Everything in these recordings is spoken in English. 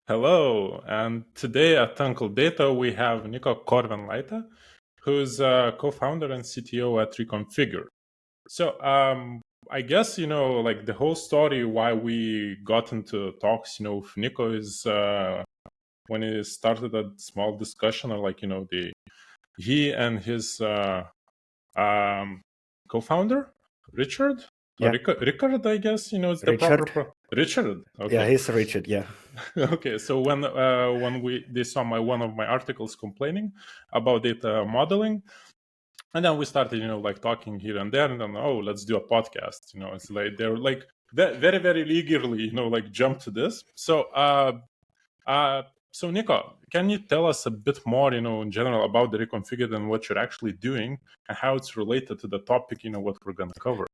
Hello, and today at Uncle Data we have Niko Korvenlaita, who's co-founder and CTO at Reconfigured. So I guess like the whole story why we got into talks, with Niko is when he started a small discussion, or like the he and his co-founder Richard. Or Yeah, Rickard, I guess it's the proper Richard. Richard. Yeah, Okay. he's Richard. Yeah. Okay, so when they saw one of my articles complaining about data modeling, and then we started like talking here and there, and then let's do a podcast. It's like they're like very very eagerly like jump to this. So Nico, can you tell us a bit more in general about the Reconfigured and what you're actually doing and how it's related to the topic what we're going to cover?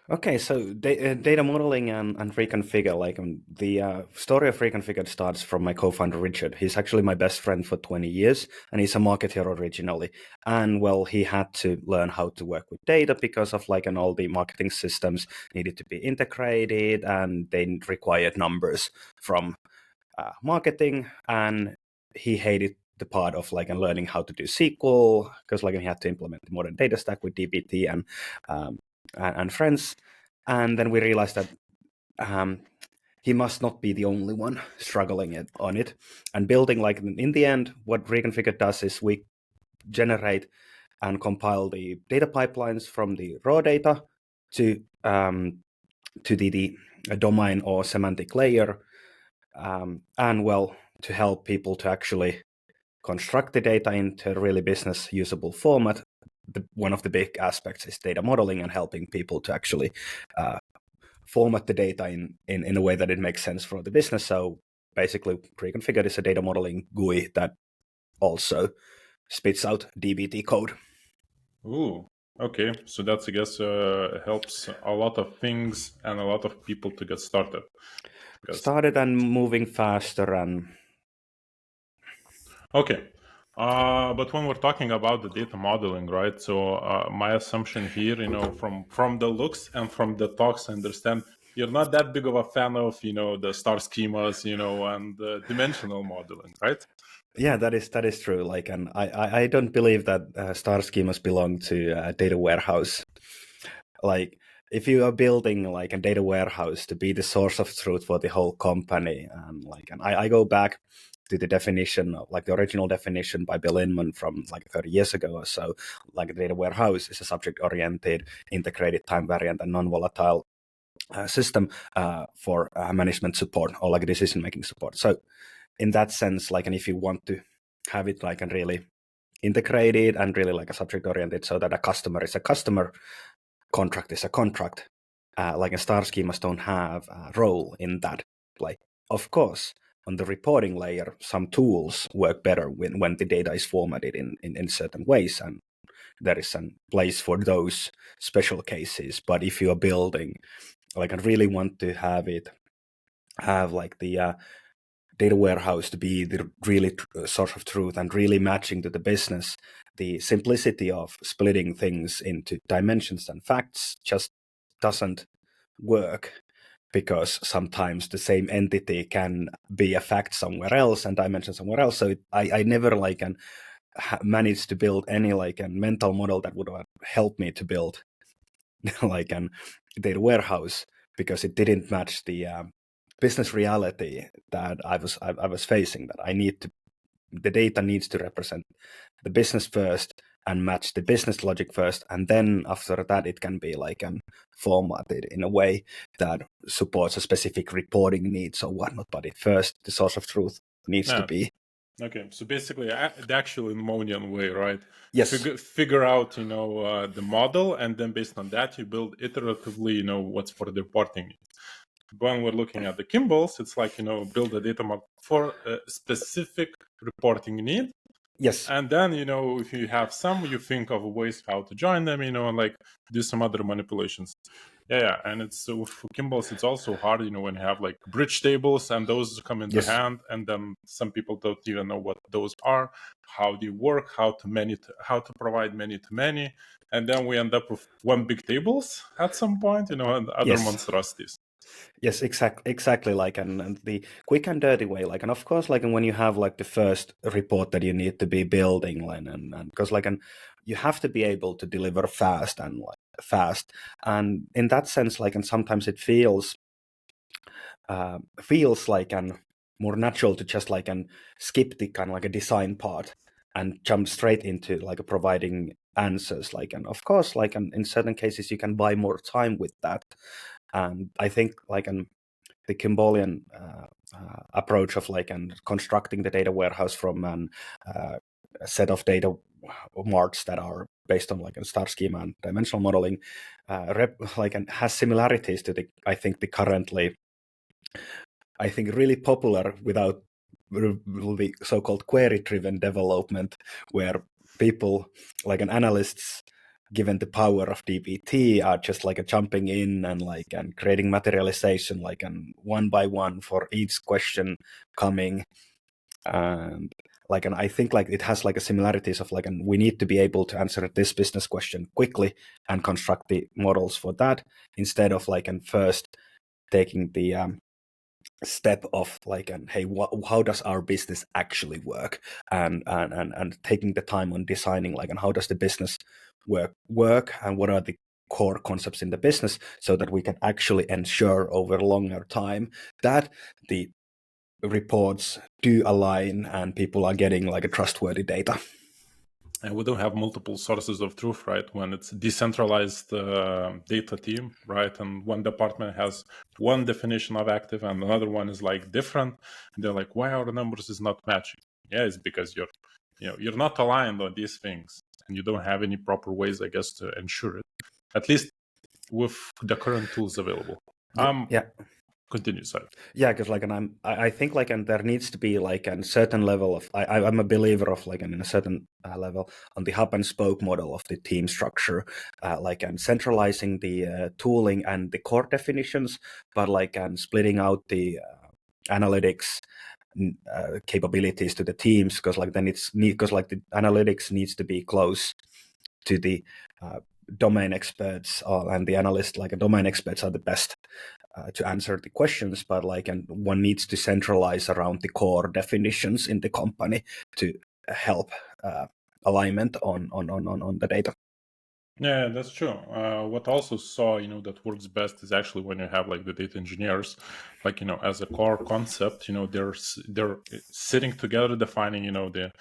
Okay, so data modeling and Reconfigure, the story of Reconfigured starts from my co-founder Richard. He's actually my best friend for 20 years, and he's a marketer originally. And well, he had to learn how to work with data because of and all the marketing systems needed to be integrated, and they required numbers from marketing. And he hated the part of and learning how to do SQL because he had to implement the modern data stack with dbt and friends. And then we realized that he must not be the only one struggling on it. And building in the end, what Reconfigured does is we generate and compile the data pipelines from the raw data to the domain or semantic layer, and well, to help people to actually construct the data into a really business usable format. One of the big aspects is data modeling and helping people to actually format the data in a way that it makes sense for the business. So basically, Reconfigured is a data modeling GUI that also spits out DBT code. Ooh, okay. So that's, I guess, helps a lot of things and a lot of people to get started. Started and moving faster and... Okay. But when we're talking about the data modeling, right? So my assumption here, from the looks and from the talks, I understand you're not that big of a fan of, the star schemas, and the dimensional modeling, right? Yeah, that is true. And I don't believe that star schemas belong to a data warehouse. If you are building a data warehouse to be the source of truth for the whole company, and I go back to the definition of the original definition by Bill Inman from 30 years ago or so. A data warehouse is a subject-oriented, integrated, time-variant, and non-volatile system for management support or decision-making support. So in that sense, and if you want to have it and really integrated and really a subject-oriented, so that a customer is a customer, contract is a contract, a star schemas don't have a role in that. Of course, on the reporting layer, some tools work better when the data is formatted in certain ways, and there is a place for those special cases. But if you are building, I really want to have the data warehouse to be the really source of truth and really matching to the business, the simplicity of splitting things into dimensions and facts just doesn't work, because sometimes the same entity can be a fact somewhere else and dimension somewhere else. So I never managed to build any a mental model that would help me to build a data warehouse, because it didn't match the business reality that I was facing. That the data needs to represent the business first and match the business logic first, and then after that it can be formatted in a way that supports a specific reporting needs or whatnot. But first, the source of truth needs to be... Okay, so basically the actual Immonian way, right? Yes. Figure out, the model, and then based on that, you build iteratively, what's for the reporting. When we're looking at the Kimballs, it's build a data model for a specific reporting need. Yes. And then, if you have some, you think of ways how to join them, and do some other manipulations. Yeah, and it's for Kimballs, it's also hard, when you have bridge tables and those come into hand, and then some people don't even know what those are, how they work, how to provide many to many, and then we end up with one big tables at some point, and other monstrosities. Yes, exactly. Like, and the quick and dirty way. Like, and of course, like, and when you have like the first report that you need to be building, like, and because like, and you have to be able to deliver fast and like fast, and in that sense, like, and sometimes it feels like an more natural to just like and skip the kind of like a design part and jump straight into like providing answers. Like, and of course, like, and in certain cases, you can buy more time with that. And I think like an the Kimballian approach of like and constructing the data warehouse from a set of data marts that are based on like a star schema and dimensional modeling, like and has similarities to the the currently really popular without the so-called query-driven development, where people like an analysts given the power of dbt are just like a jumping in and like and creating materialization like and one by one for each question coming. And like and I think like it has like a similarities of like and we need to be able to answer this business question quickly and construct the models for that, instead of like and first taking the step of like and hey, how does our business actually work, and taking the time on designing like and how does the business work and what are the core concepts in the business, so that we can actually ensure over longer time that the reports do align and people are getting like a trustworthy data. And we don't have multiple sources of truth, right? When it's decentralized data team, right? And one department has one definition of active and another one is like different. And they're like, why our numbers is not matching? Yeah, it's because you're not aligned on these things, and you don't have any proper ways, I guess, to ensure it. At least with the current tools available. Yeah. Continue, sorry. Yeah, because like, and I think like, and there needs to be like a certain level of. I'm a believer of like, and in a certain level on the hub and spoke model of the team structure, like and centralizing the tooling and the core definitions, but like and splitting out the analytics capabilities to the teams, because like then because like the analytics needs to be close to the domain experts, and the analysts like domain experts are the best to answer the questions, but like and one needs to centralize around the core definitions in the company to help alignment on the data. Yeah, that's true. What also saw, that works best is actually when you have like the data engineers, like, as a core concept, they're sitting together defining, the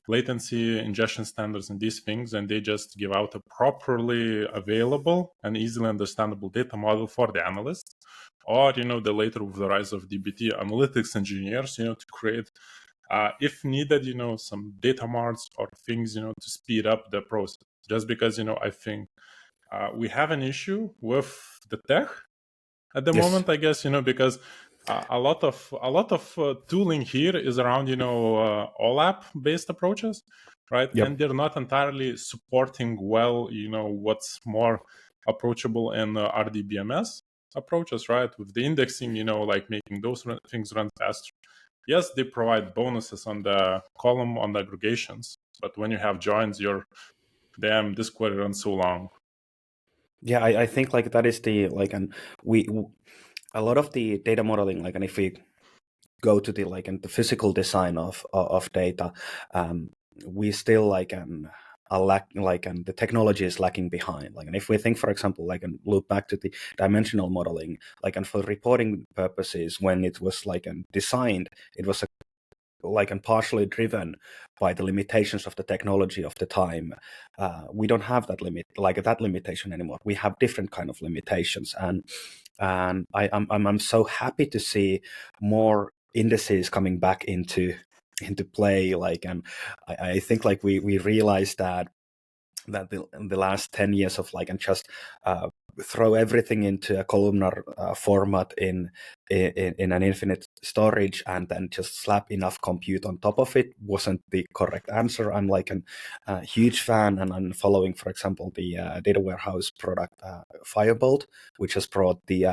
latency, ingestion standards, and these things, and they just give out a properly available and easily understandable data model for the analysts, or, the later with the rise of DBT analytics engineers, to create, if needed, some data marts or things, to speed up the process. Just because I think we have an issue with the tech at the Yes. moment, I guess, because a lot of tooling here is around OLAP based approaches, right? Yep. And they're not entirely supporting well what's more approachable in RDBMS approaches, right? With the indexing, like making those things run faster. Yes, they provide bonuses on the column on the aggregations, but when you have joins, you're damn, this query runs so long. Yeah, I think like that is the like, and we a lot of the data modeling, like, and if we go to the like and the physical design of data, we still like are and the technology is lacking behind. Like, and if we think, for example, like and look back to the dimensional modeling, like and for reporting purposes, when it was like and designed, it was like and partially driven by the limitations of the technology of the time. We don't have that limitation anymore. We have different kind of limitations, and I'm so happy to see more indices coming back into play. Like, and I think like we realized that the last 10 years of like and just throw everything into a columnar format in an infinite storage and then just slap enough compute on top of it wasn't the correct answer. I'm like a huge fan, and I'm following, for example, the data warehouse product Firebolt, which has brought the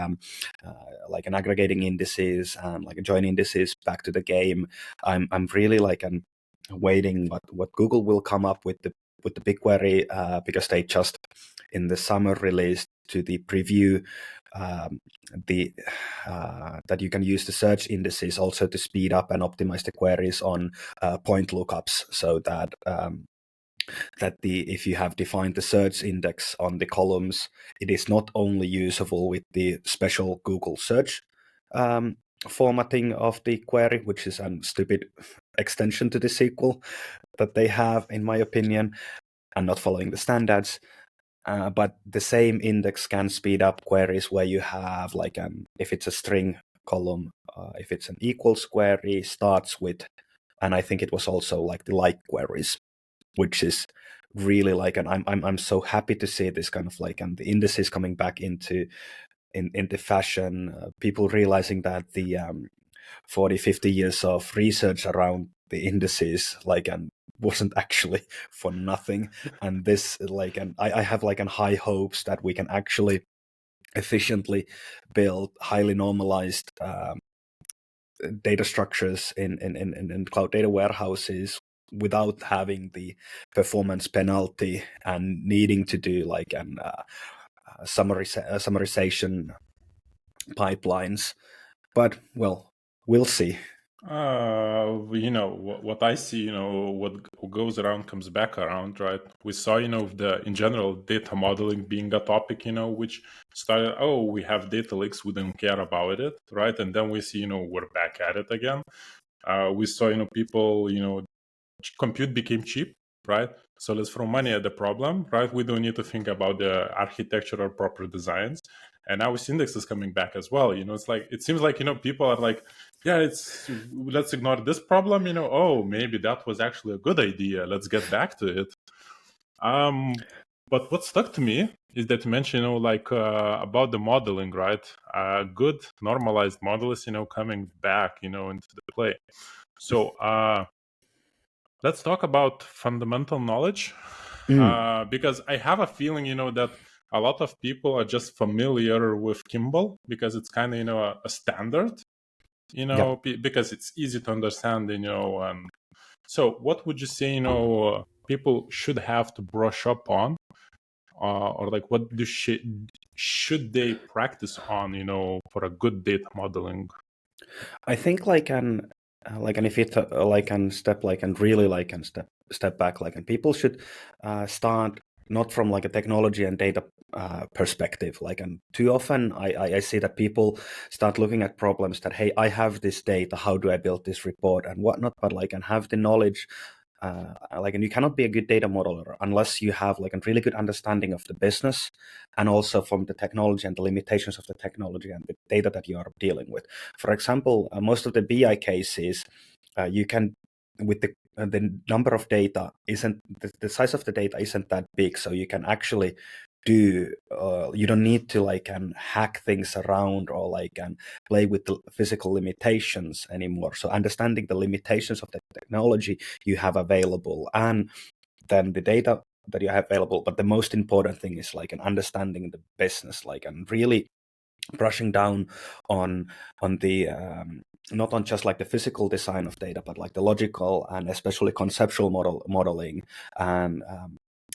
like an aggregating indices and like a join indices back to the game. I'm really like waiting what Google will come up with the BigQuery, because they just in the summer released to the preview that you can use the search indices also to speed up and optimize the queries on point lookups, so that if you have defined the search index on the columns, it is not only usable with the special Google search formatting of the query, which is a stupid extension to the SQL that they have, in my opinion, and not following the standards. But the same index can speed up queries where you have like if it's a string column, if it's an equals query, starts with, and I think it was also like the like queries, which is really like, and I'm so happy to see this kind of like, and the indices coming back into fashion, people realizing that the 40-50 years of research around the indices like and wasn't actually for nothing. And this like, and I have like an high hopes that we can actually efficiently build highly normalized data structures in cloud data warehouses without having the performance penalty and needing to do like an summarization pipelines. But well, we'll see. What I see, what goes around comes back around, right? We saw, in general, data modeling being a topic, which started, we have data lakes, we don't care about it, right? And then we see, we're back at it again. We saw, people, compute became cheap, right? So let's throw money at the problem, right? We don't need to think about the architecture or proper designs. And now with index is coming back as well. It's like, it seems like, people are like, yeah, let's ignore this problem, maybe that was actually a good idea. Let's get back to it. But what stuck to me is that you mentioned, about the modeling, right? Good normalized model is, coming back, into the play. So let's talk about fundamental knowledge, because I have a feeling, that a lot of people are just familiar with Kimball because it's kind of, a standard, Yeah. because it's easy to understand, so what would you say, people should have to brush up on, or like what should they practice on, for a good data modeling? I think like an if it like an step like and really like and step back like, and people should start not from like a technology and data perspective, like, and too often I see that people start looking at problems that, hey, I have this data, how do I build this report and whatnot, but like, and have the knowledge and you cannot be a good data modeler unless you have like a really good understanding of the business and also from the technology and the limitations of the technology and the data that you are dealing with. For example, most of the BI cases, you can, with the number of data isn't, the size of the data isn't that big, so you can actually do you don't need to like hack things around or like play with the physical limitations anymore. So understanding the limitations of the technology you have available and then the data that you have available, but the most important thing is like an understanding the business, like, and really brushing down on the not on just like the physical design of data, but like the logical and especially conceptual modeling. And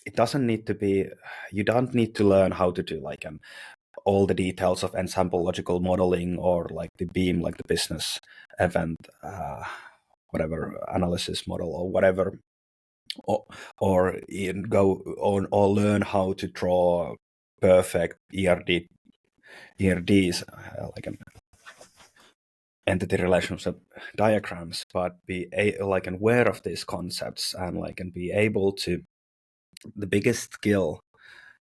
it doesn't need to be, you don't need to learn how to do like all the details of ensemble logical modeling or like the beam, like the business event whatever analysis model or whatever, or go on or learn how to draw perfect ERDs like an entity relationship diagrams, but be like aware of these concepts and like and be able to, the biggest skill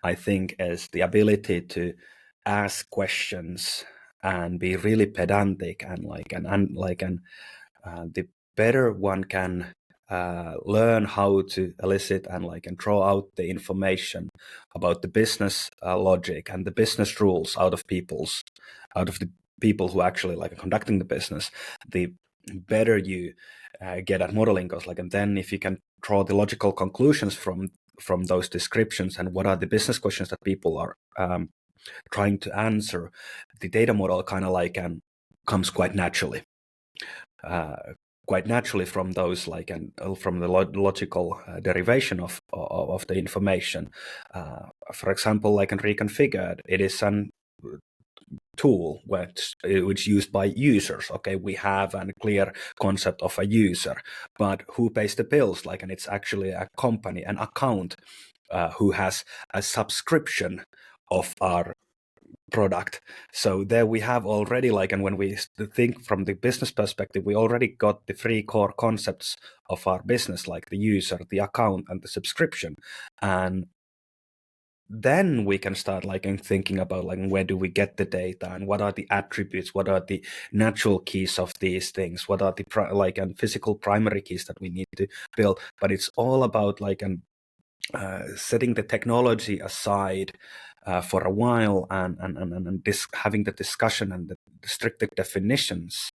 I think is the ability to ask questions and be really pedantic and the better one can learn how to elicit and like and draw out the information about the business logic and the business rules out of the people who actually like conducting the business, the better you get at modeling goes, like, and then if you can draw the logical conclusions from those descriptions and what are the business questions that people are trying to answer, the data model kind of like comes quite naturally from those like and from the logical derivation of the information. For example, like in Reconfigured, it is tool which is used by users. Okay, we have a clear concept of a user, but who pays the bills? Like, and it's actually a company, an account, who has a subscription of our product. So there we have already, like, and when we think from the business perspective, we already got the three core concepts of our business, like the user, the account, and the subscription. And then we can start like thinking about like where do we get the data and what are the attributes, what are the natural keys of these things, what are the and physical primary keys that we need to build. But it's all about like setting the technology aside for a while and having the discussion and the stricter definitions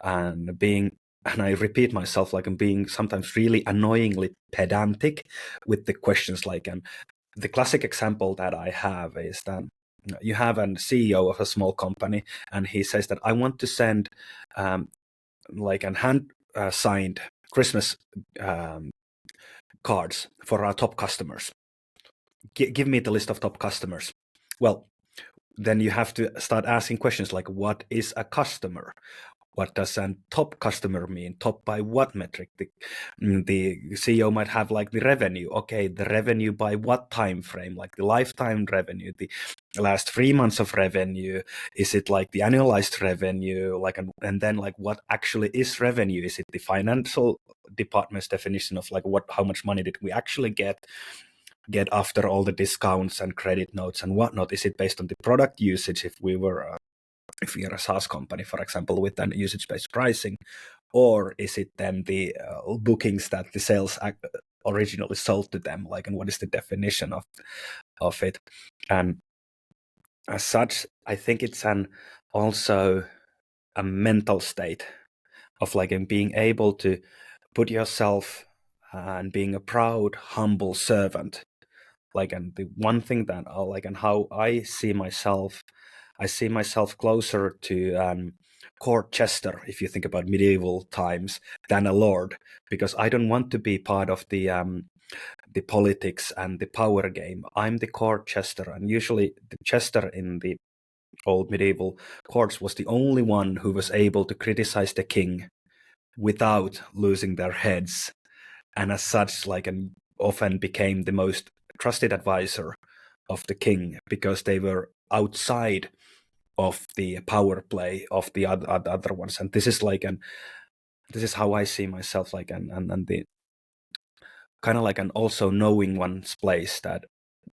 and being, and I repeat myself, like I'm being sometimes really annoyingly pedantic with the questions. Like, and the classic example that I have is that you have a CEO of a small company, and he says that I want to send like a hand signed Christmas cards for our top customers. Give me the list of top customers. Well, then you have to start asking questions like, what is a customer? What does a top customer mean? Top by what metric? The CEO might have like the revenue. Okay, the revenue by what time frame? Like the lifetime revenue, the last 3 months of revenue. Is it like the annualized revenue? Like, and then like what actually is revenue? Is it the financial department's definition of like how much money did we actually get after all the discounts and credit notes and whatnot? Is it based on the product usage if we are a SaaS company, for example, with an usage-based pricing? Or is it then the bookings that the sales originally sold to them? Like, and what is the definition of it? And as such, I think it's also a mental state of like being able to put yourself and being a proud, humble servant. Like, and the one thing that and how I see myself closer to court jester, if you think about medieval times, than a lord, because I don't want to be part of the politics and the power game. I'm the court jester, and usually the jester in the old medieval courts was the only one who was able to criticize the king without losing their heads, and as such, like, and often became the most trusted advisor of the king because they were outside of the power play of the other ones. And this is this is how I see myself, like, and the kind of like an also knowing one's place, that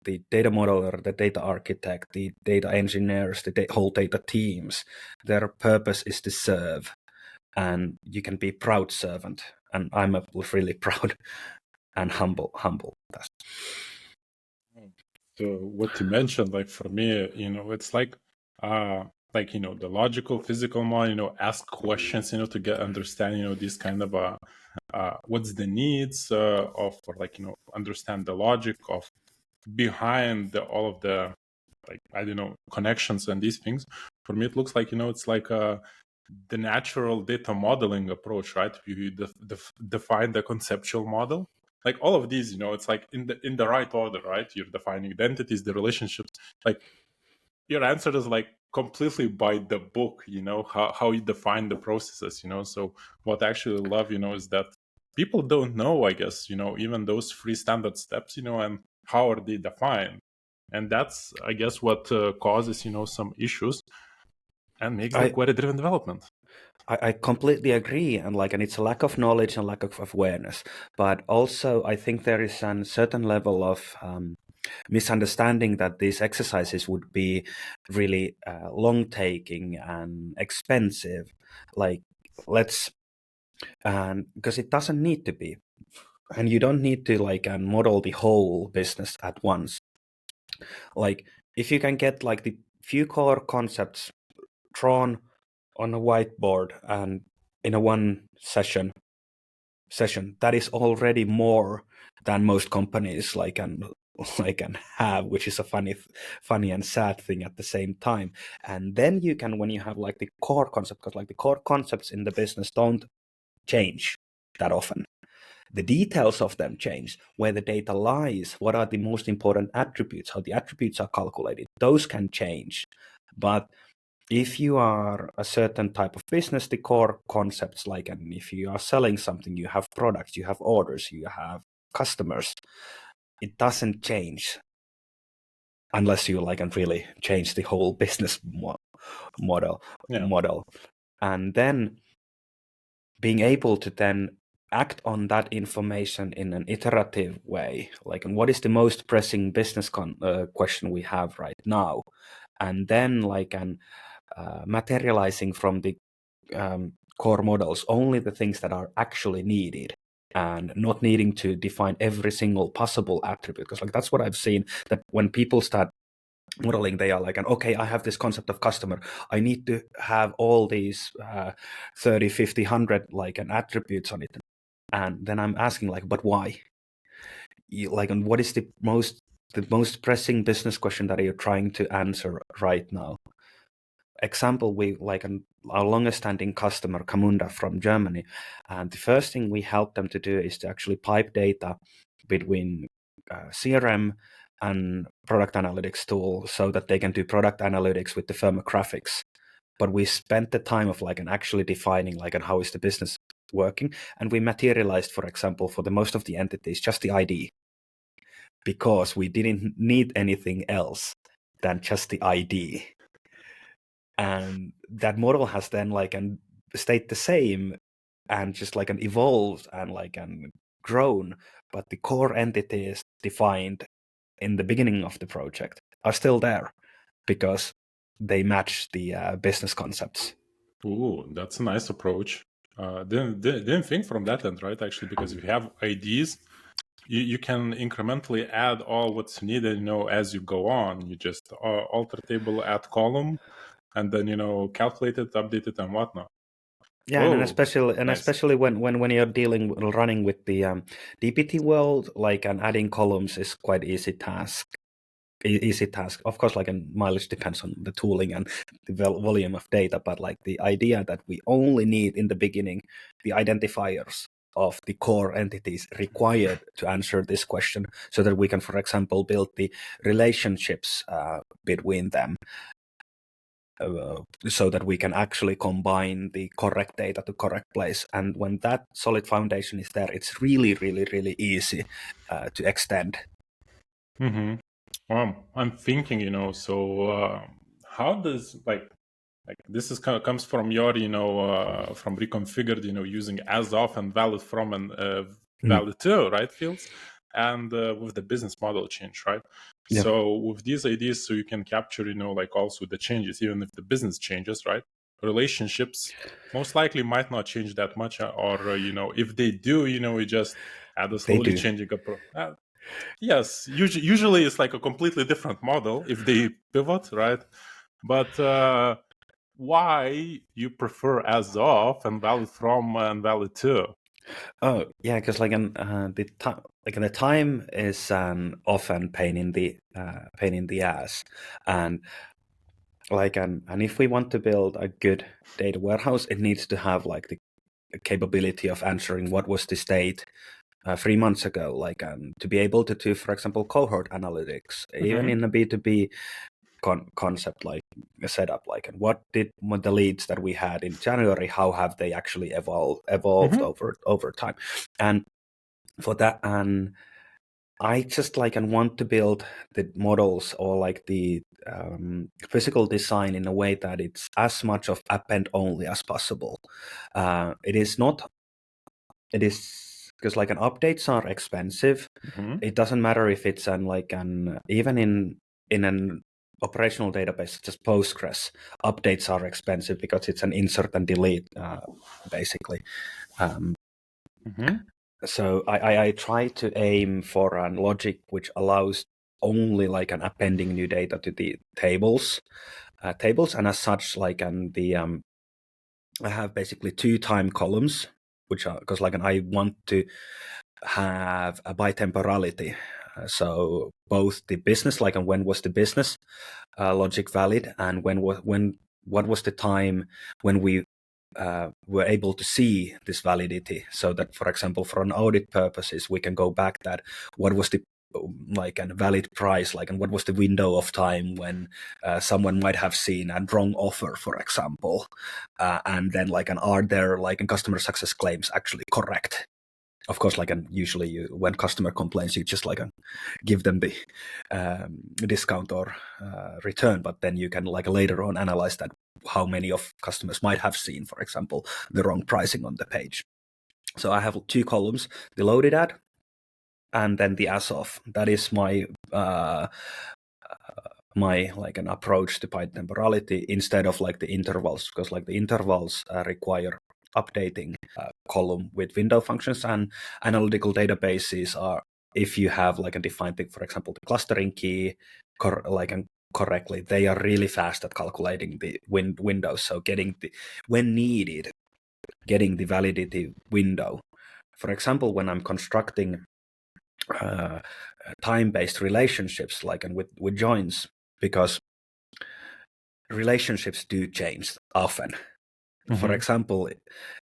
the data modeler, the data architect, the data engineers, the whole data teams, their purpose is to serve, and you can be proud servant. And I'm really proud and humble. So what you mentioned, like for me, it's like the logical, physical mind, ask questions, to get understand, these kind of what's the needs of, or like, understand the logic of behind all of the, like, I don't know, connections and these things. For me, it looks like, it's like the natural data modeling approach, right? You define the conceptual model, like all of these, it's like in the right order, right? You're defining the entities, the relationships. Like, your answer is like completely by the book, how you define the processes, so what I actually love, is that people don't know, I guess, even those three standard steps, and how are they defined. And that's, I guess, what causes, some issues and makes the query-driven development. I completely agree, and it's a lack of knowledge and lack of awareness. But also, I think there is a certain level of misunderstanding that these exercises would be really long-taking and expensive. Like, because it doesn't need to be, and you don't need to model the whole business at once. Like, if you can get like the few core concepts drawn on a whiteboard and in a one session, that is already more than most companies can have, which is a funny and sad thing at the same time. And then you can, when you have like the core concept, because like the core concepts in the business don't change that often. The details of them change, where the data lies, what are the most important attributes, how the attributes are calculated, those can change. But if you are a certain type of business, the core concepts, like, and if you are selling something, you have products, you have orders, you have customers, it doesn't change unless you like and really change the whole business model. And then being able to then act on that information in an iterative way, like, and what is the most pressing business question we have right now, and then like and materializing from the core models only the things that are actually needed, and not needing to define every single possible attribute. Because like that's what I've seen, that when people start modeling, they are like, okay, I have this concept of customer, I need to have all these 30, 50, 100 like an attributes on it, and then I'm asking like, but why? Like, and what is the most pressing business question that you're trying to answer right now? Example, we like our longest standing customer Camunda from Germany, and the first thing we help them to do is to actually pipe data between CRM and product analytics tool so that they can do product analytics with the firmographics. But we spent the time of like and actually defining like and how is the business working, and we materialized, for example, for the most of the entities just the ID, because we didn't need anything else than just the ID. And that model has then like and stayed the same and just like an evolved and like and grown, but the core entities defined in the beginning of the project are still there because they match the business concepts. Ooh, that's a nice approach. Didn't think from that end, right? Actually, because if you have IDs, you can incrementally add all what's needed, as you go on. You just alter table, add column, and then calculate it, update it, and whatnot. Yeah, and especially when you're running with the DPT world, like and adding columns is quite easy task. Of course, like, and mileage depends on the tooling and the volume of data, but like the idea that we only need in the beginning the identifiers of the core entities required to answer this question, so that we can, for example, build the relationships between them, so that we can actually combine the correct data to correct place. And when that solid foundation is there, it's really, really, really easy to extend. Mm-hmm. I'm thinking, so how does like this is comes from your, from Reconfigured, using as of and valid from and valid to, right, fields, and with the business model change, right? Yeah. So with these ideas, so you can capture, like also the changes, even if the business changes, right? Relationships most likely might not change that much, or if they do, we just add a slowly changing approach. Yes, usually it's like a completely different model if they pivot, right? But why you prefer as of and valid from and valid to? Oh yeah, because like the time is often pain in the ass, and and if we want to build a good data warehouse, it needs to have like the capability of answering what was the state 3 months ago, like to be able to do, for example, cohort analytics, even in a B2B concept, like a setup, like, and what the leads that we had in January, how have they actually evolved over time. And for that, and I just like and want to build the models or like the physical design in a way that it's as much of append only as possible. It is because like an updates are expensive. It doesn't matter if it's even in an operational database, just Postgres, updates are expensive because it's an insert and delete, basically. So I try to aim for a logic which allows only like an appending new data to the tables, and as such, like I have basically 2 time columns, which are because like I want to have a bitemporality. So both the business, like, and when was the business logic valid, and what was the time when we were able to see this validity, so that, for example, for an audit purposes, we can go back that what was the like a valid price, like, and what was the window of time when someone might have seen a wrong offer, for example, and then like, and are there like customer success claims actually correct? Of course, like, and usually when customer complains, you just like give them the discount or return, but then you can like later on analyze that how many of customers might have seen, for example, the wrong pricing on the page. So I have 2 columns: the loaded ad and then the as of. That is my my like an approach to Python temporality instead of like the intervals, because like the intervals require updating column with window functions, and analytical databases are, if you have like a defined thing, for example, the clustering key correctly, they are really fast at calculating the windows. So getting the, when needed, getting the validity window. For example, when I'm constructing time-based relationships, like and with joins, because relationships do change often. For example,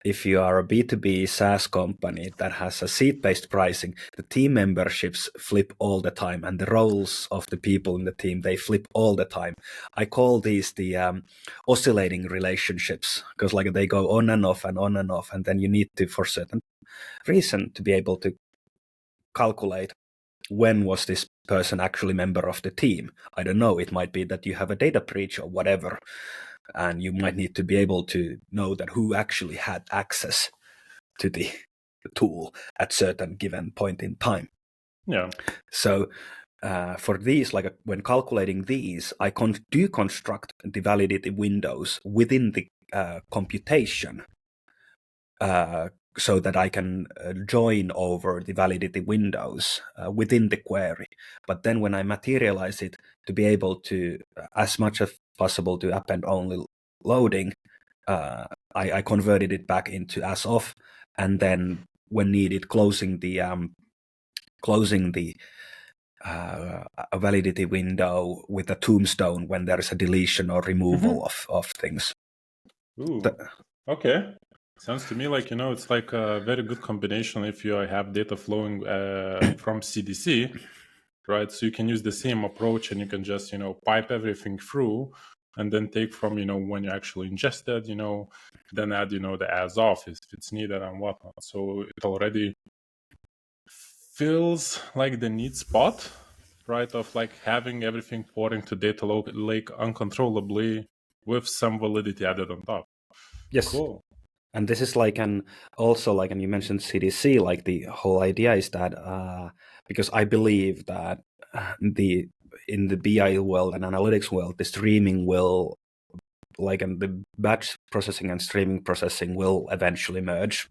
if you are a B2B SaaS company that has a seat-based pricing, the team memberships flip all the time, and the roles of the people in the team, they flip all the time. I call these the oscillating relationships, because like they go on and off and on and off, and then you need to, for certain reason, to be able to calculate when was this person actually member of the team. I don't know, it might be that you have a data breach or whatever, and you might need to be able to know that who actually had access to the tool at certain given point in time. Yeah. So for these, like when calculating these, I do construct the validity windows within the computation so that I can join over the validity windows within the query. But then when I materialize it to be able to, as much as possible, to append only loading, I converted it back into as of, and then when needed, closing the a validity window with a tombstone when there is a deletion or removal of things. Ooh, okay. Sounds to me like, it's like a very good combination if you have data flowing from CDC, right? So you can use the same approach and you can just, pipe everything through and then take from, when you actually ingested, then add, the as of if it's needed and whatnot. So it already feels like the neat spot, right? Of like having everything pouring to data lake uncontrollably with some validity added on top. Yes. Cool. And this is like also like, and you mentioned CDC, like the whole idea is that because I believe that in the BI world and analytics world, the streaming will, like, and the batch processing and streaming processing will eventually merge,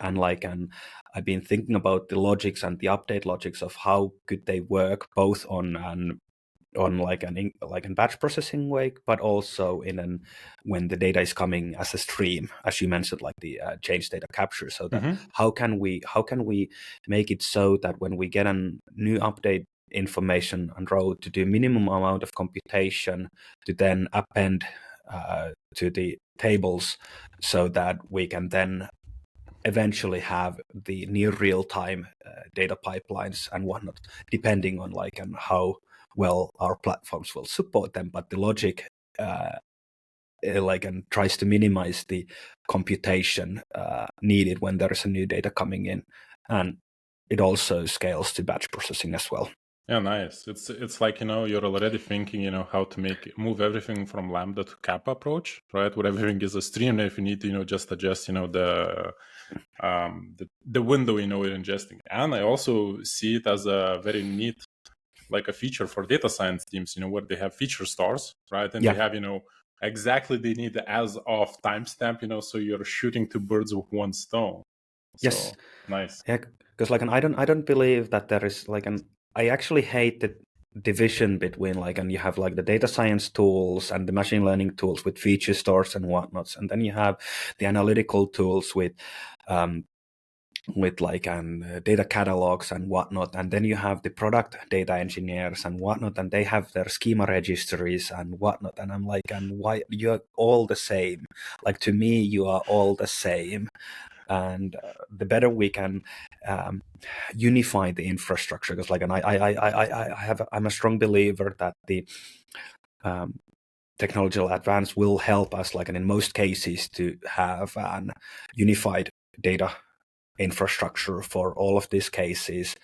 and like, and I've been thinking about the logics and the update logics of how could they work both on like an batch processing way, but also when the data is coming as a stream, as you mentioned, like the change data capture. So that how can we make it so that when we get a new update information on row, to do minimum amount of computation to then append to the tables, so that we can then eventually have the near real-time data pipelines and whatnot, depending on like and how well our platforms will support them. But the logic like and tries to minimize the computation needed when there is a new data coming in, and it also scales to batch processing as well. Yeah, nice. It's like, you're already thinking, how to move everything from Lambda to Kappa approach, right? Where everything is a stream. And if you need to, just adjust, the window, you're ingesting. And I also see it as a very neat, like a feature for data science teams, where they have feature stars, right? And they have, exactly they need the as of timestamp, so you're shooting two birds with one stone. Yes. So, nice. Yeah, because like I don't believe that there is like I actually hate the division between like, and you have like the data science tools and the machine learning tools with feature stores and whatnots, and then you have the analytical tools with like data catalogs and whatnot, and then you have the product data engineers and whatnot, and they have their schema registries and whatnot, and I'm like, and why you're all the same? Like, to me, you are all the same. and the better we can unify the infrastructure. Because I'm a strong believer that the technological advance will help us, like, and in most cases, to have an unified data infrastructure for all of these cases.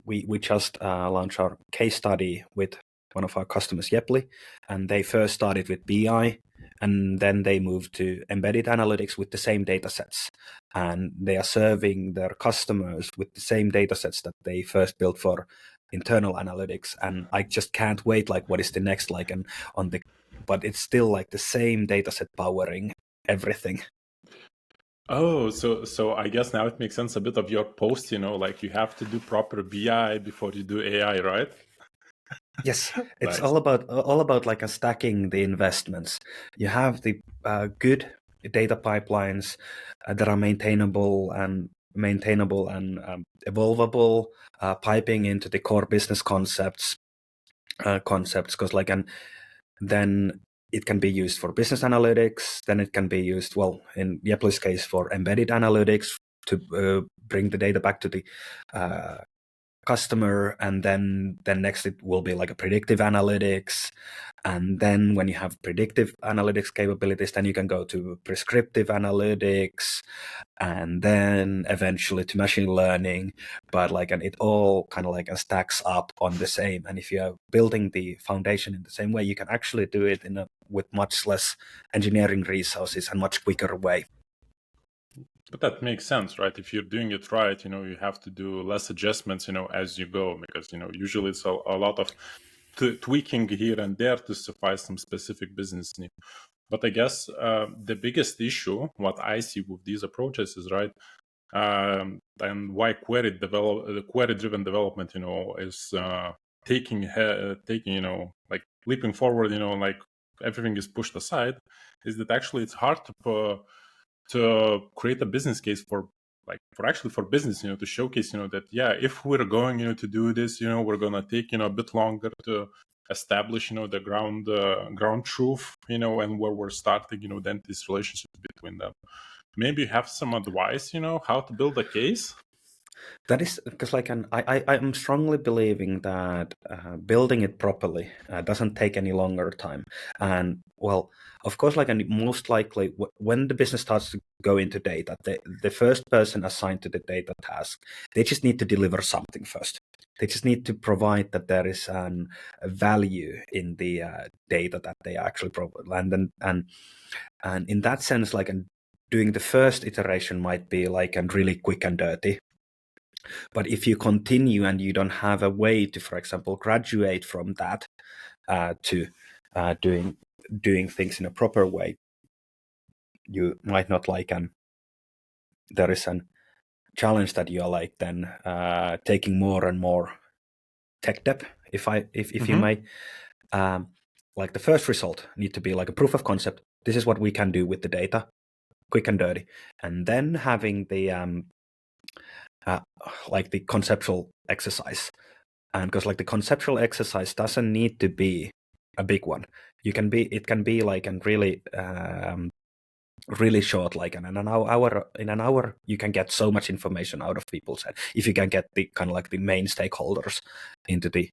We just launched our case study with one of our customers, Yepli, and they first started with BI, and then they moved to embedded analytics with the same data sets. And they are serving their customers with the same data sets that they first built for internal analytics. And I just can't wait, like, what is the next, like, and but it's still like the same data set powering everything. Oh, so I guess now it makes sense a bit of your post, like you have to do proper BI before you do AI, right? Yes, it's Nice. all about like stacking the investments. You have the good data pipelines that are maintainable and evolvable, piping into the core business concepts, because and then it can be used for business analytics. Then it can be used, well, in Yepli's case, for embedded analytics to bring the data back to the customer, and then next it will be like a predictive analytics, and then when you have predictive analytics capabilities, then you can go to prescriptive analytics, and then eventually to machine learning. But and it all kind of stacks up on the same, and if you are building the foundation in the same way, you can actually do it with much less engineering resources and much quicker way. But that makes sense, right? If you're doing it right, you have to do less adjustments, as you go, because, usually it's a lot of tweaking here and there to suffice some specific business need. But I guess the biggest issue, what I see with these approaches is, right, and why query-driven development, is taking, like leaping forward, like everything is pushed aside, is that actually it's hard to create a business case for business, to showcase, that, yeah, if we're going, to do this, we're going to take, a bit longer to establish, the ground truth, and where we're starting, then this relationship between them. Maybe you have some advice, how to build a case? That is because, I'm strongly believing that building it properly doesn't take any longer time. And well, of course, and most likely when the business starts to go into data, the first person assigned to the data task, they just need to deliver something first. They just need to provide that there is a value in the data that they actually provide, and in that sense, doing the first iteration might be and really quick and dirty. But if you continue and you don't have a way to, for example, graduate from that to doing things in a proper way, you might not there is a challenge that you are then taking more and more tech debt, if you may. The first result need to be like a proof of concept. This is what we can do with the data, quick and dirty, and then having the the conceptual exercise. And because the conceptual exercise doesn't need to be a big one. It can be really short, in an hour you can get so much information out of people's head if you can get the kind of the main stakeholders into the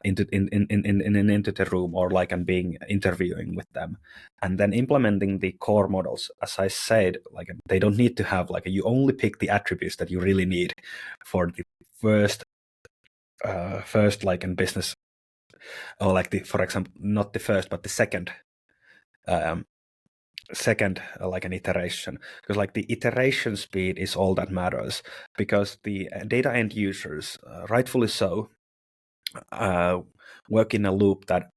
into the room, or and being interviewing with them, and then implementing the core models. As I said, they don't need to have you only pick the attributes that you really need for the first in business, or for example, not the first but the second an iteration, because the iteration speed is all that matters, because the data end users, rightfully so, work in a loop that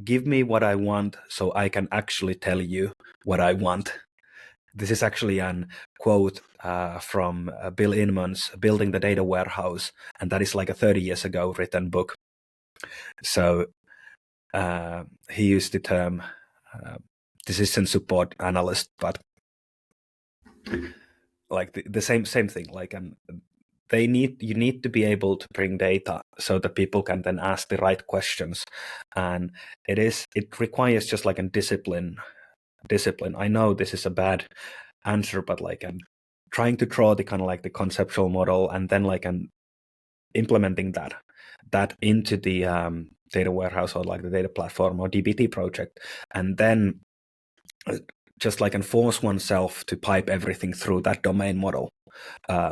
give me what I want so I can actually tell you what I want. This is actually an quote from Bill Inman's Building the Data Warehouse, and that is a 30 years ago written book. So he used the term decision support analyst, but the same thing. You need to be able to bring data so that people can then ask the right questions, and it requires just a discipline discipline. I know this is a bad answer, but like I'm trying to draw the kind of like the conceptual model, and then like I'm implementing that into the data warehouse or like the data platform or DBT project, and then just like enforce oneself to pipe everything through that domain model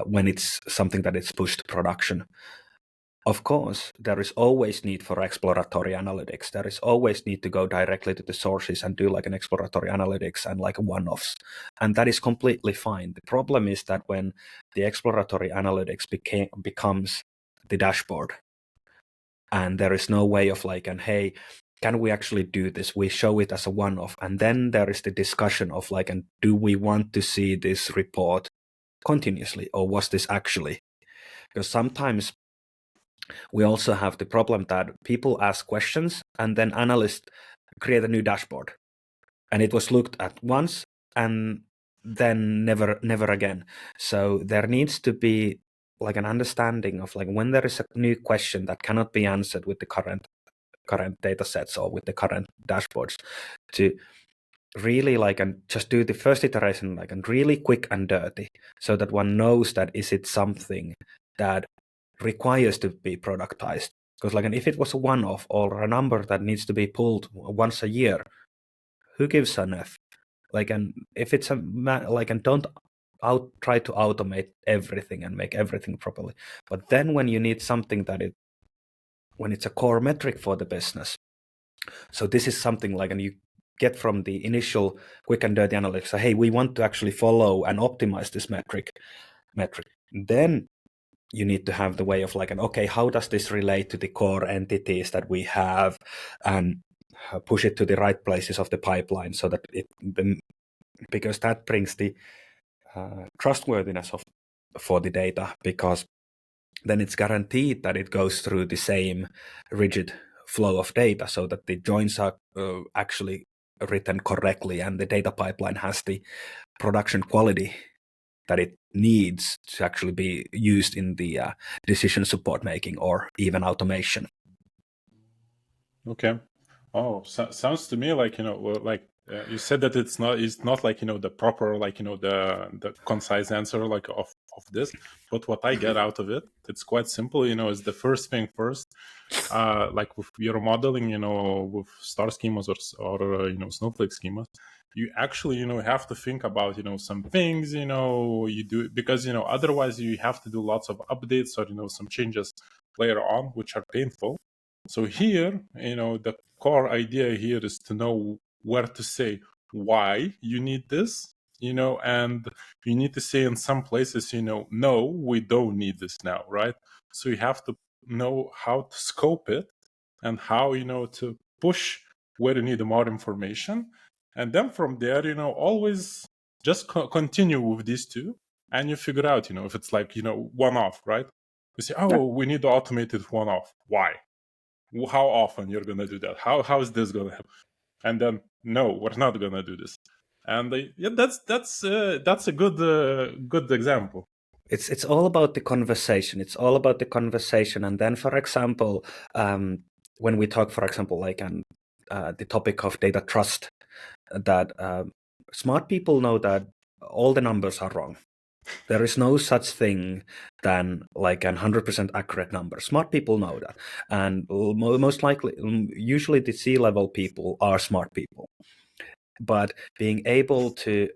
when it's something that is pushed to production. Of course, there is always need for exploratory analytics. There is always need to go directly to the sources and do like an exploratory analytics and like one-offs. And that is completely fine. The problem is that when the exploratory analytics becomes the dashboard, and there is no way of like, and hey, can we actually do this? We show it as a one-off. And then there is the discussion of like, and do we want to see this report continuously, or was this actually? Because sometimes we also have the problem that people ask questions and then analysts create a new dashboard, and it was looked at once and then never again. So there needs to be like an understanding of like when there is a new question that cannot be answered with the current data sets or with the current dashboards, to really like and just do the first iteration like and really quick and dirty, so that one knows that is it something that requires to be productized. Because like, and if it was a one-off or a number that needs to be pulled once a year, who gives an F? Like, and if it's like, and don't try to automate everything and make everything properly. But then when you need something that when it's a core metric for the business, so this is something like, and you get from the initial quick and dirty analytics, so, hey, we want to actually follow and optimize this metric. Then you need to have the way of like, okay, how does this relate to the core entities that we have, and push it to the right places of the pipeline, so that because that brings the trustworthiness for the data, because then it's guaranteed that it goes through the same rigid flow of data, so that the joins are actually written correctly, and the data pipeline has the production quality that it needs to actually be used in the decision support making or even automation. Okay. Oh, sounds to me like, like you said that it's not like, the proper, like, the concise answer like of this. But what I get out of it, it's quite simple, is the first thing first. Like with your modeling, with star schemas or snowflake schemas, you actually, have to think about, some things, you do, because, otherwise you have to do lots of updates or, some changes later on, which are painful. So here, the core idea here is to know where to say why you need this, and you need to say in some places, no, we don't need this now, right? So you have to know how to scope it and how, to push where you need more information. And then from there, always just continue with these two, and you figure out, if it's like, one off, right? You say, oh, we need to automate it one off. Why? How often you're gonna do that? How is this gonna happen? And then no, we're not gonna do this. And yeah, that's a good example. It's all about the conversation. It's all about the conversation. And then, for example, when we talk, for example, like the topic of data trust, that smart people know that all the numbers are wrong. There is no such thing than like 100% accurate number. Smart people know that. And most likely, usually the C-level people are smart people. But being able to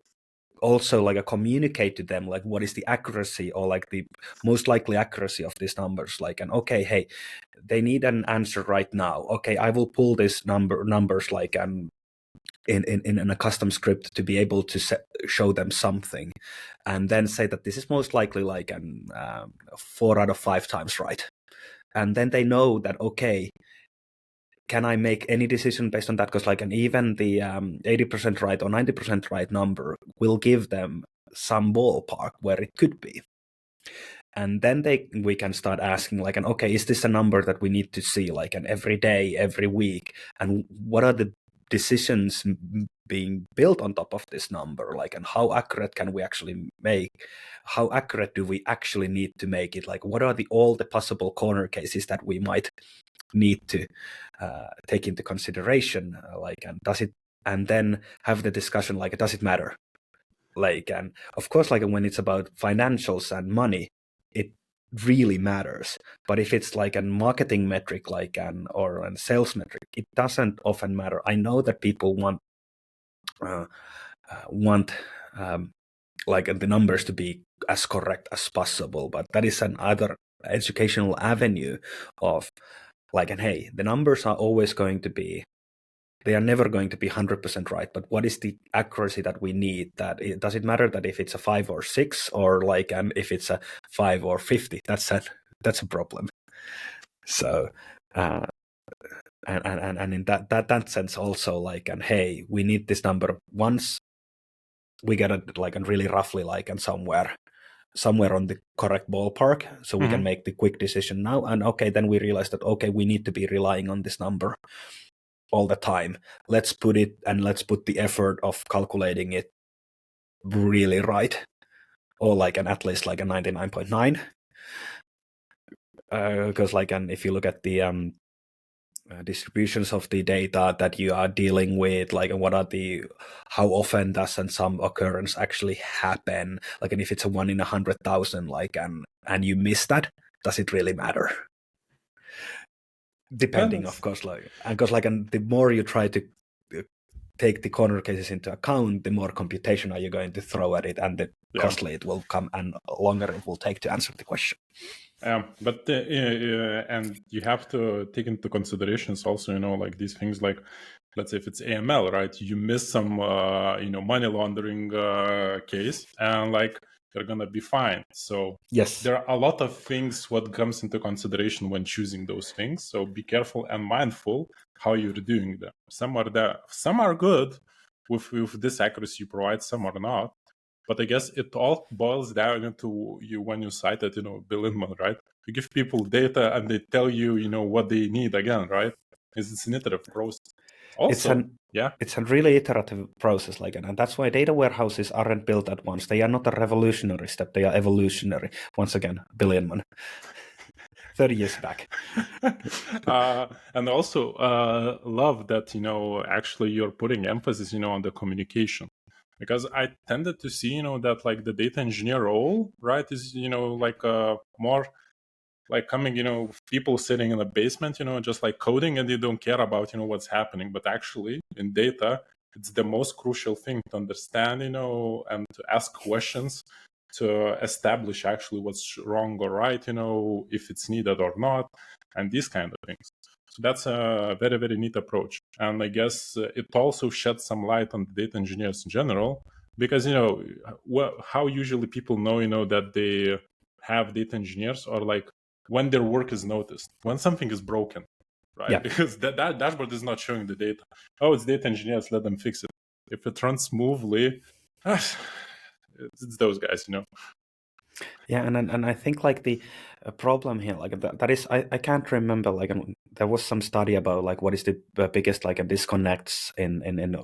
also like communicate to them like what is the accuracy or like the most likely accuracy of these numbers, like, and okay, hey, they need an answer right now. Okay, I will pull this numbers like in a custom script to be able to show them something, and then say that this is most likely like 4 out of 5 times right. And then they know that, okay, can I make any decision based on that? Because like, and even the 80% right or 90% right number will give them some ballpark where it could be. And then we can start asking like, and okay, is this a number that we need to see like an every day, every week? And what are the decisions being built on top of this number? Like, and how accurate can we actually make? How accurate do we actually need to make it? Like, what are all the possible corner cases that we might need to take into consideration? Like, and does it and then have the discussion like, does it matter? Like, and of course, like when it's about financials and money, it really matters. But if it's like a marketing metric, like or a sales metric, it doesn't often matter. I know that people want like the numbers to be as correct as possible, but that is another educational avenue of like, and hey, the numbers are always going to be, they are never going to be 100% right, but what is the accuracy that we need? Does it matter that if it's a 5 or 6, or like if it's a 5 or 50? That's a problem. So and in that sense also, like, and hey, we need this number once we get it like and really roughly like and somewhere on the correct ballpark, so we can make the quick decision now. And okay, then we realize that okay, we need to be relying on this number all the time. Let's put the effort of calculating it really right, or like an at least like a 99.9, because like, and if you look at the distributions of the data that you are dealing with, like, and how often does some occurrence actually happen, like, and if it's a 1 in 100,000, like, and you miss that, does it really matter? Depending, of course, like, because like, and the more you try to take the corner cases into account, the more computation are you going to throw at it, and the costly it will come and longer it will take to answer the question. But and you have to take into considerations also, like these things, like let's say if it's AML, right? You miss some, money laundering case, and like you're gonna be fine. So yes, there are a lot of things what comes into consideration when choosing those things. So be careful and mindful how you're doing them. Some are good with this accuracy you provide, some are not. But I guess it all boils down into you when you cited, Bill Inman, right? You give people data and they tell you, what they need again, right? It's an iterative process. Also, it's a really iterative process, like, and that's why data warehouses aren't built at once. They are not a revolutionary step; they are evolutionary. Once again, Bill Inman. 30 years back. And also love that, actually you're putting emphasis, on the communication. Because I tended to see, that like the data engineer role, right, is, like more like coming, people sitting in the basement, just like coding, and they don't care about, what's happening. But actually in data, it's the most crucial thing to understand, and to ask questions to establish actually what's wrong or right, if it's needed or not, and these kind of things. So that's a very, very neat approach. And I guess it also sheds some light on the data engineers in general, because, how usually people know, that they have data engineers, or like when their work is noticed, when something is broken, right? Yeah. Because that dashboard is not showing the data. Oh, it's data engineers, let them fix it. If it runs smoothly, it's those guys, Yeah, and I think like the problem here, like that is, I can't remember, like there was some study about like what is the biggest like disconnects in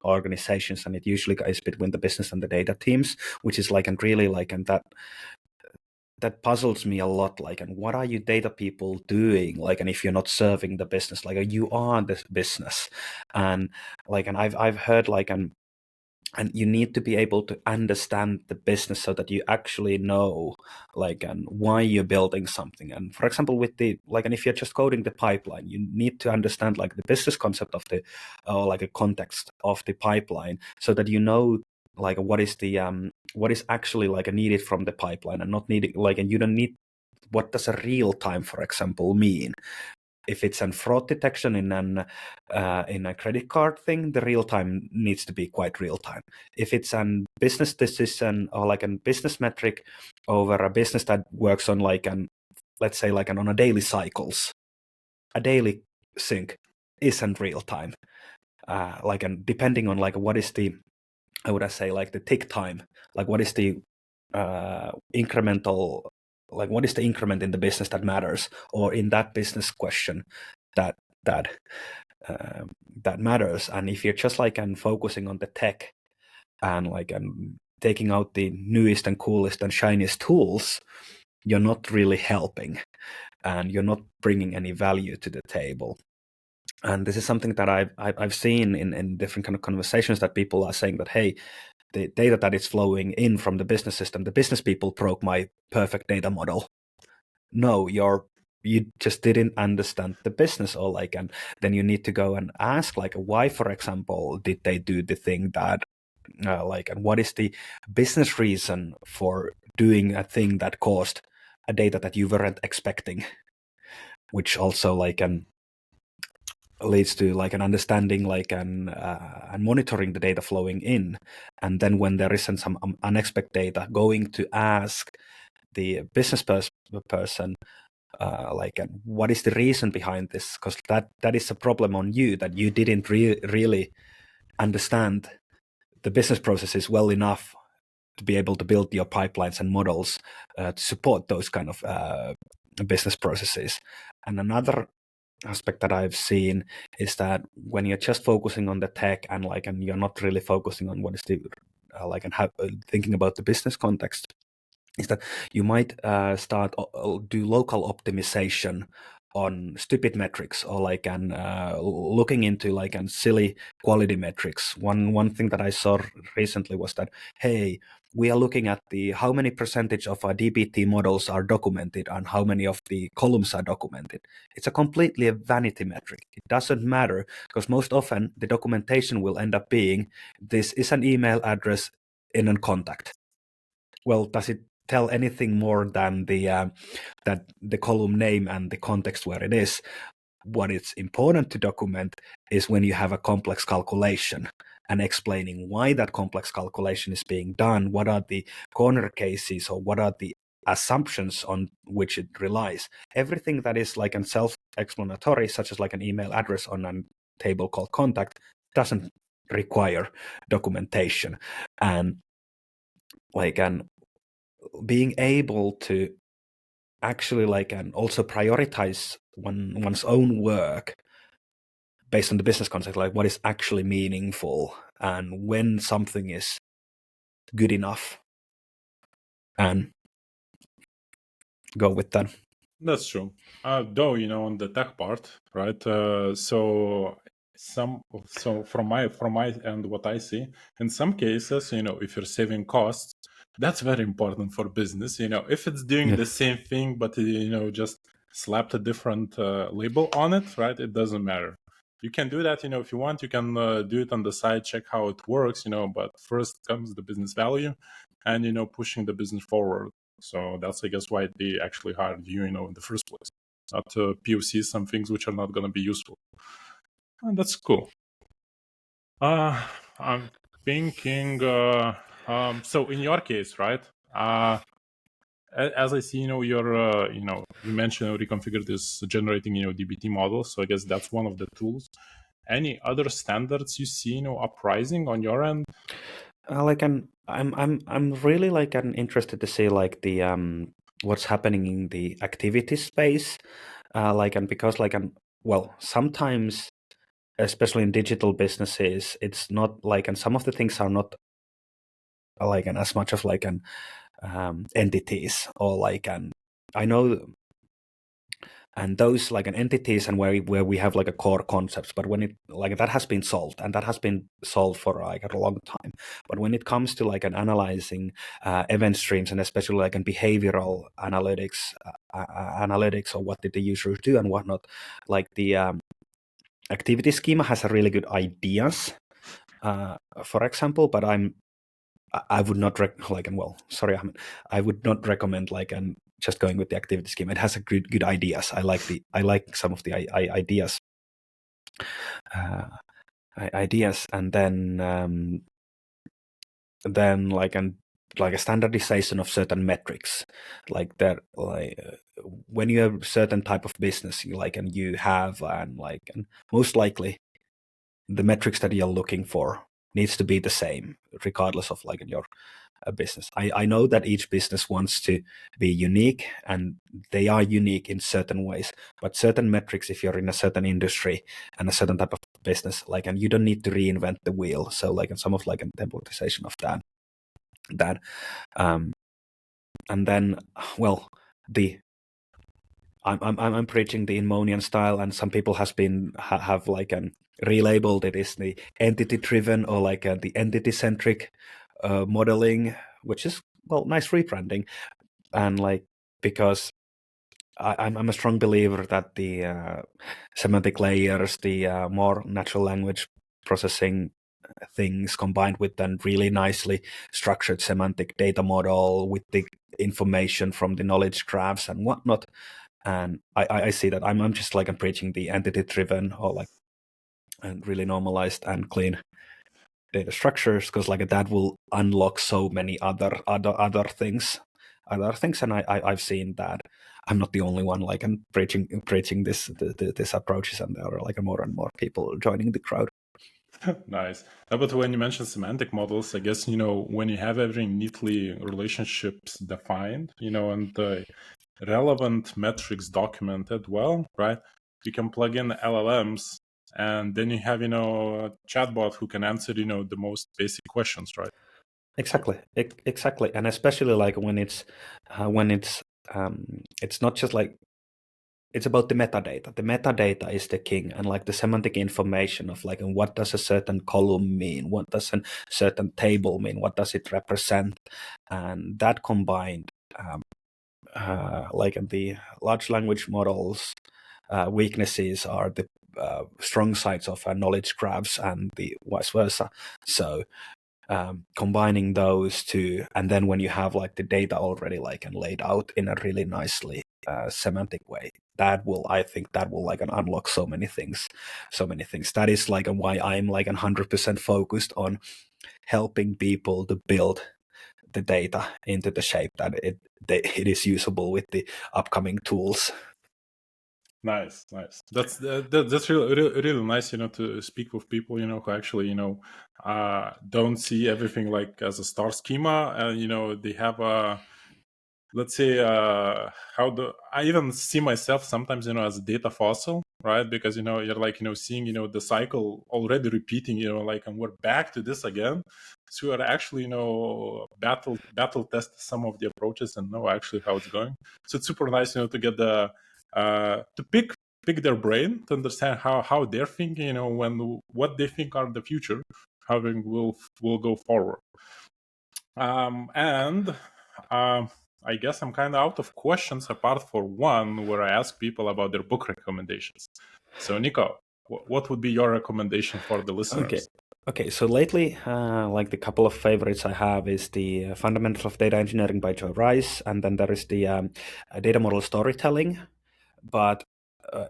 organizations, and it usually is between the business and the data teams, which is like, and really like, and that puzzles me a lot, like, and what are you data people doing, like, and if you're not serving the business, like, you are the business, and like, and I've heard like, and you need to be able to understand the business so that you actually know like and why you're building something. And for example, with the like, and if you're just coding the pipeline, you need to understand like the business concept of the like a context of the pipeline, so that you know like what is actually like needed from the pipeline and not needed, like, and you don't need, what does a real time, for example, mean? If it's a fraud detection in a credit card thing, the real time needs to be quite real time. If it's a business decision or like a business metric over a business that works on like let's say like on a daily cycles, a daily sync isn't real time. Like, and depending on like what is the, I would say like the tick time, like what is the incremental, like what is the increment in the business that matters, or in that business question that matters. And if you're just like and focusing on the tech and like taking out the newest and coolest and shiniest tools, you're not really helping, and you're not bringing any value to the table. And this is something that I've seen in different kind of conversations, that people are saying that, hey, the data that is flowing in from the business system, the business people broke my perfect data model. No, you just didn't understand the business, or like, and then you need to go and ask, like, why, for example, did they do the thing that like, and what is the business reason for doing a thing that caused a data that you weren't expecting, which also like leads to like an understanding, like and monitoring the data flowing in. And then when there isn't some unexpected data, going to ask the business person like, and what is the reason behind this, because that is a problem on you, that you didn't really understand the business processes well enough to be able to build your pipelines and models to support those kind of business processes. And another aspect that I've seen is that when you're just focusing on the tech, and like, and you're not really focusing on what is the like, and thinking about the business context, is that you might start do local optimization on stupid metrics, or like looking into like silly quality metrics. One thing that I saw recently was that, hey, we are looking at the how many percentage of our DBT models are documented and how many of the columns are documented. It's a completely a vanity metric. It doesn't matter, because most often the documentation will end up being, this is an email address in a contact. Well, does it tell anything more than the that the column name and the context where it is? What is important to document is when you have a complex calculation, and explaining why that complex calculation is being done, what are the corner cases, or what are the assumptions on which it relies. Everything that is like a self-explanatory, such as like an email address on a table called contact, doesn't require documentation. And like, and being able to actually like, and also prioritize one's own work based on the business context, like what is actually meaningful and when something is good enough, and go with that. That's true. Though, on the tech part, right? So from my end, what I see in some cases, if you're saving costs, that's very important for business. If it's doing the same thing, but just slapped a different label on it, right? It doesn't matter. You can do that, if you want. You can do it on the side, check how it works, but first comes the business value, and pushing the business forward. So that's, I guess, why they actually hired you, in the first place, not to POC some things which are not going to be useful. And that's cool. I'm thinking. So in your case, right? As I see, you're, you mentioned Reconfigured is generating, DBT models. So I guess that's one of the tools. Any other standards you see, uprising on your end? Like, I'm really like interested to see like the what's happening in the activity space, like, and because like well, sometimes, especially in digital businesses, it's not like, and some of the things are not like as much of like an entities, or like I know, and those like an entities, and where we have like a core concepts, but when it like that has been solved, and that has been solved for like a long time. But when it comes to like an analyzing event streams, and especially like in behavioral analytics, or what did the users do and whatnot, like the activity schema has a really good ideas, for example, but I would not I would not recommend like just going with the activity schema. It has a good ideas. I like some of the ideas, and then like a standardization of certain metrics, like that, like when you have certain type of business, you have, and most likely the metrics that you're looking for needs to be the same regardless of like your business. I know that each business wants to be unique, and they are unique in certain ways, but certain metrics, if you're in a certain industry and a certain type of business, and you don't need to reinvent the wheel. So and some of a templatization of that and then, well, the I'm preaching the Inmonian style, and some people have like relabeled it as the entity driven or like the entity centric modeling, which is nice rebranding, and like because I'm a strong believer that the semantic layers, the more natural language processing things combined with then really nicely structured semantic data model with the information from the knowledge graphs and whatnot. And I see that I'm just like I'm preaching the entity driven or like and really normalized and clean data structures, because like that will unlock so many other things, and I've seen that I'm not the only one like I'm preaching this approaches, and there are like more and more people joining the crowd. Nice. But when you mention semantic models, I guess, when you have every neatly relationships defined, and the relevant metrics documented well, right? You can plug in LLMs, and then you have, a chatbot who can answer, the most basic questions, right? Exactly, exactly, and especially like when it's not just like it's about the metadata. The metadata is the king, and like the semantic information of like, and what does a certain column mean? What does a certain table mean? What does it represent? And that combined, like in the large language models, weaknesses are the strong sides of knowledge graphs and the vice versa. So combining those two, and then when you have like the data already like and laid out in a really nicely semantic way, I think that will like unlock so many things. That is like why I'm like 100% focused on helping people to build the data into the shape that it is usable with the upcoming tools. Nice. That's really nice, to speak with people, who actually, don't see everything like as a star schema, and they have a, let's say, I even see myself sometimes, as a data fossil, right? Because you're like, seeing, the cycle already repeating, like, and we're back to this again. So we are actually, battle test some of the approaches and know actually how it's going. So it's super nice, to get to pick their brain, to understand how they're thinking, when what they think are the future, how we will go forward. And I guess I'm kind of out of questions, apart for one where I ask people about their book recommendations. So, Niko, what would be your recommendation for the listeners? Okay. So lately, like the couple of favorites I have is the Fundamentals of Data Engineering by Joe Rice, and then there is the Data Model Storytelling. But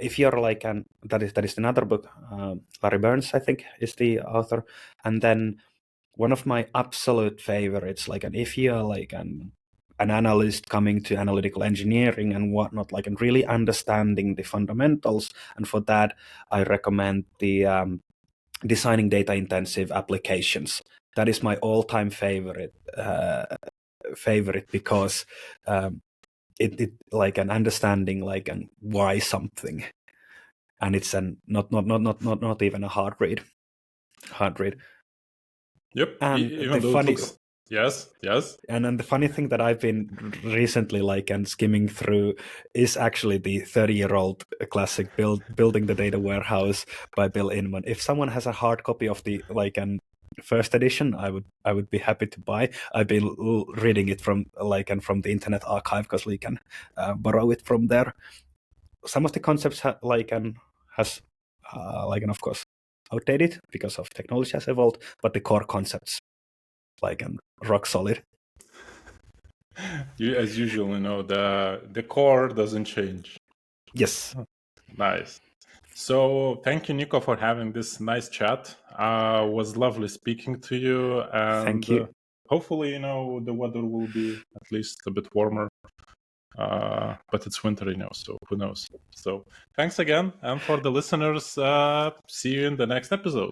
if you're like that is another book. Larry Burns, I think, is the author, and then one of my absolute favorites, like, and if you're like an analyst coming to analytical engineering and whatnot, like, and really understanding the fundamentals, and for that, I recommend the designing data intensive applications. That is my all-time favorite because it like an understanding like an why something, and it's not even a hard read. Yep, And even the though it funny looks, yes. and then the funny thing that I've been recently like and skimming through is actually the 30-year-old classic Building the Data Warehouse by Bill Inman. If someone has a hard copy of the like an first edition, I would be happy to buy. I've been reading it from like and from the Internet Archive, because we can borrow it from there. Some of the concepts has like and of course outdated because of technology has evolved, but the core concepts like and rock solid. As usual, the core doesn't change. Yes. Nice. So thank you, Niko, for having this nice chat. Was lovely speaking to you, and Thank you. hopefully, the weather will be at least a bit warmer. But it's winter, so who knows? So thanks again, and for the listeners, see you in the next episode.